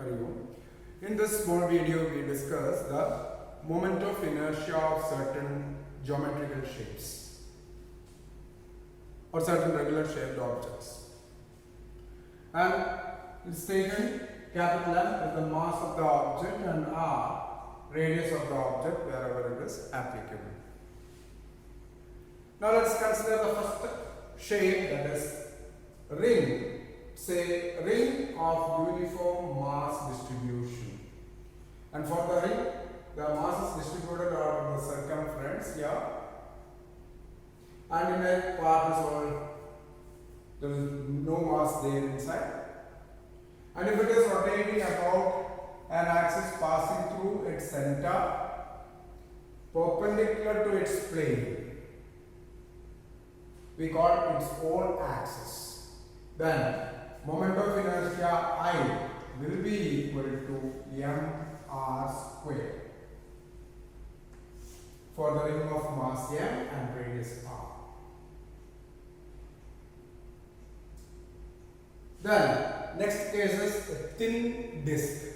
Hariom. In this small video, we discuss the moment of inertia of certain geometrical shapes or certain regular shaped objects. And it's taken capital M as the mass of the object and R radius of the object wherever it is applicable. Now let's consider the first shape, that is ring. Say ring of uniform mass distribution, and for the ring the mass is distributed around the circumference here, and in a part is all there is no mass there inside, and if it is rotating about an axis passing through its center perpendicular to its plane, we call its own axis, then moment of inertia I will be equal to mr square for the ring of mass m and radius r. Then next case is a thin disk.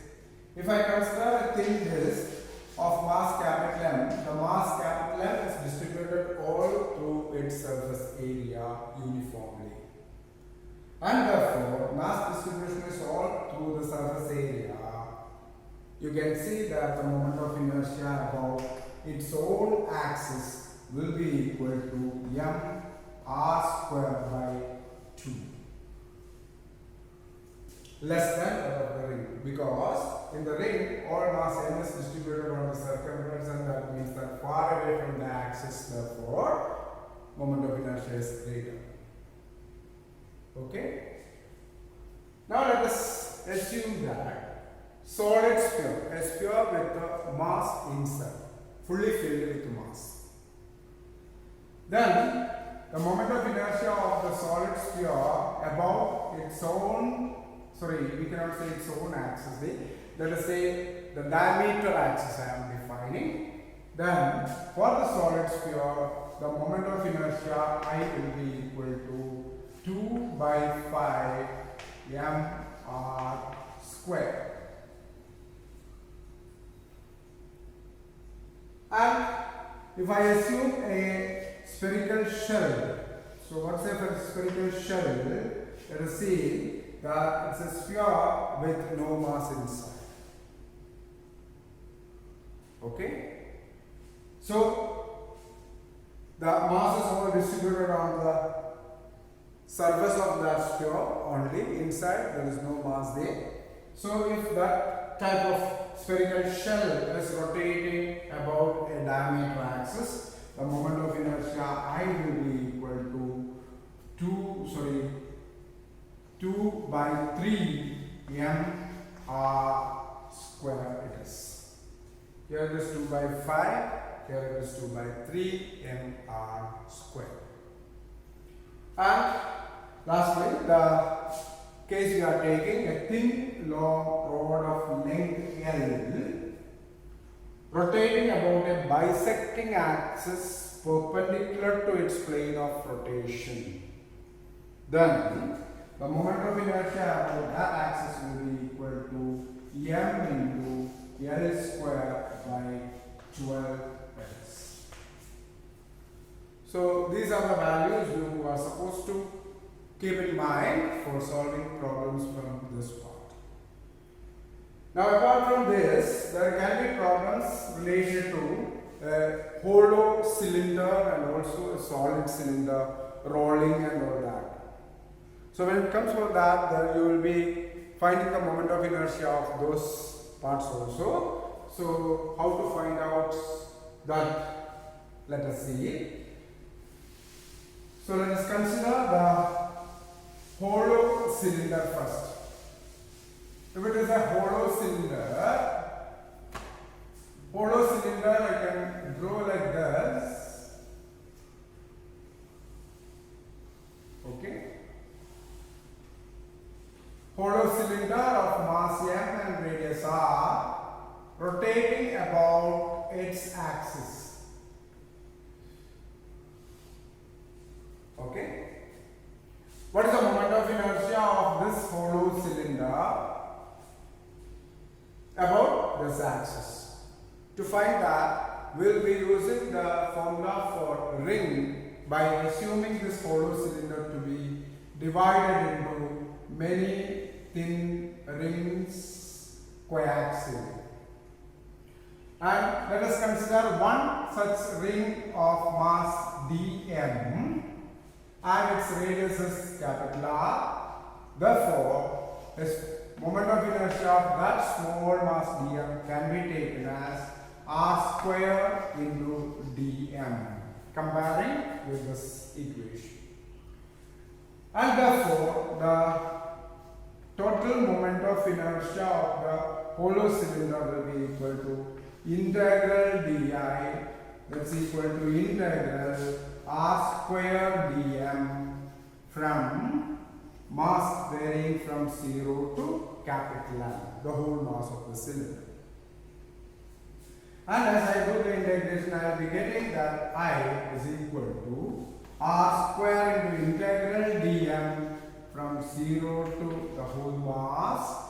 If I consider a thin disk of mass capital M, the mass capital M is distributed all through its surface area uniformly, and therefore mass distribution is all through the surface area. You can see that the moment of inertia about its own axis will be equal to mr square by 2, less than that of the ring, because in the ring all mass m is distributed on the circumference, and that means that far away from the axis, therefore moment of inertia is greater. Okay. Now let us assume that solid sphere, a sphere with the mass inside, fully filled with mass. Then the moment of inertia of the solid sphere about its own, we cannot say its own axis, let us say the diameter axis I am defining. Then for the solid sphere, the moment of inertia I will be equal to 2 by 5 mr square. And if I assume a spherical shell, so what's a spherical shell? Let us see that it's a sphere with no mass inside. Okay? So the mass is all distributed on the surface of that sphere only, inside there is no mass there. So if that type of spherical shell is rotating about a diameter axis, the moment of inertia I will be equal to 2 by 3 mr square it is. Here it is 2 by 5, here it is 2 by 3 mr square. And lastly, the case we are taking a thin long rod of length L rotating about a bisecting axis perpendicular to its plane of rotation. Then the moment of inertia about that axis will be equal to m into L square by 12 L's. So these are the values you are supposed to keep in mind for solving problems from this part. Now apart from this, there can be problems related to a hollow cylinder and also a solid cylinder, rolling and all that. So when it comes for that, then you will be finding the moment of inertia of those parts also. So how to find out that? Let us see. So let us consider the hollow cylinder first. If it is a hollow cylinder I can draw like this. Okay. Hollow cylinder of mass m and radius r rotating about its axis. Okay. What is the moment of inertia of this hollow cylinder? about this axis. To find that, we'll be using the formula for ring by assuming this hollow cylinder to be divided into many thin rings coaxially. And let us consider one such ring of mass dm and its radius is capital R. Therefore, its moment of inertia of that small mass dm can be taken as r square into dm, comparing with this equation. And therefore, the total moment of inertia of the hollow cylinder will be equal to integral di, that's equal to integral r square dm from mass varying from 0 to capital M, the whole mass of the cylinder. And as I do the integration, I will be getting that I is equal to r square into integral dm from 0 to the whole mass.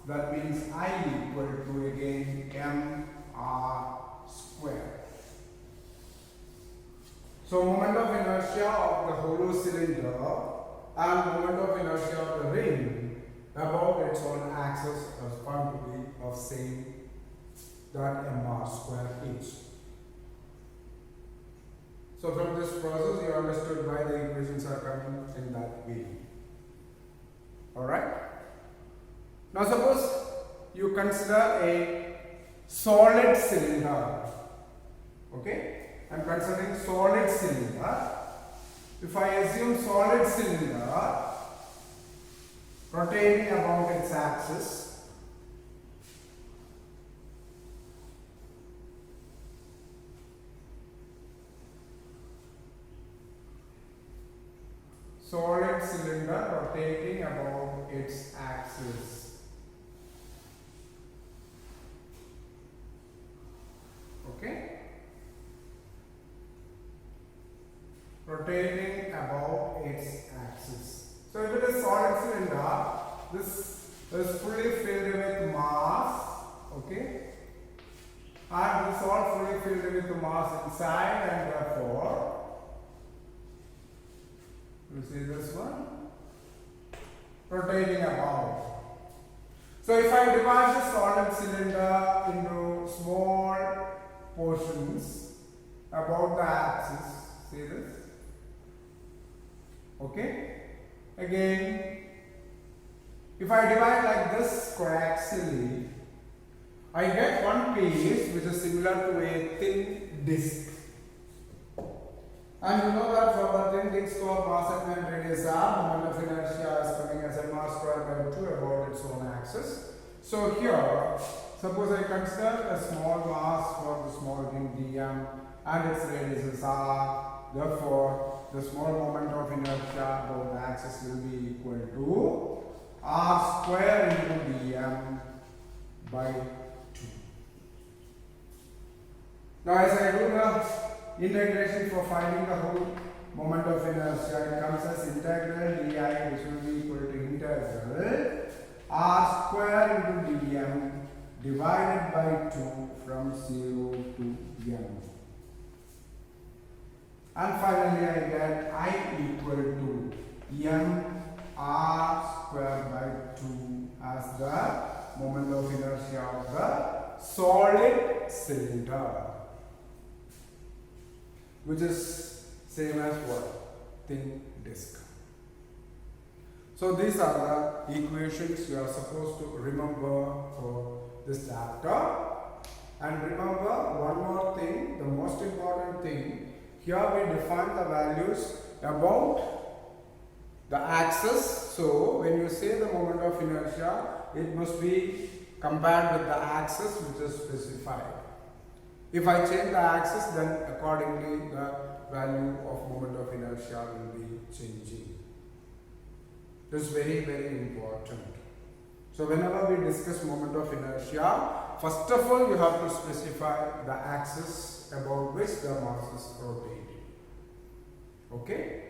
That means I equal to again m r square. So moment of inertia of the hollow cylinder and moment of inertia of the ring about its own axis is found to be of same that mr square is. So from this process you understood why the equations are coming in that way. Alright. Now suppose you consider a solid cylinder. Okay. I am considering solid cylinder. If I assume solid cylinder rotating about its axis, solid cylinder rotating about its axis. Okay. Rotating about its axis. So if it is solid cylinder, this is fully filled with mass, okay, and this all fully filled with mass inside, and therefore you see this one rotating about. So if I divide the solid cylinder into small portions about the axis, see this. Okay. Again, if I divide like this coaxially, I get one piece which is similar to a thin disc. And you know that for the thin disc of mass and radius r, moment of inertia is coming as mr square by 2 about its own axis. So here, suppose I consider a small mass for the small ring dm and its radius is r. Therefore, the small moment of inertia about the axis will be equal to r square into dm by 2. Now as I do the integration for finding the whole moment of inertia, it comes as integral di, which will be equal to integral r square into dm divided by 2 from 0 to m. And finally I get I equal to m r square by 2 as the moment of inertia of the solid cylinder, which is same as what? Thin disc. So these are the equations you are supposed to remember for this chapter. And remember one more thing, the most important thing. Here we define the values about the axis. So when you say the moment of inertia, it must be compared with the axis which is specified. If I change the axis, then accordingly the value of moment of inertia will be changing. This is very, very important. So whenever we discuss moment of inertia, first of all you have to specify the axis about which the mass is rotating. Okay?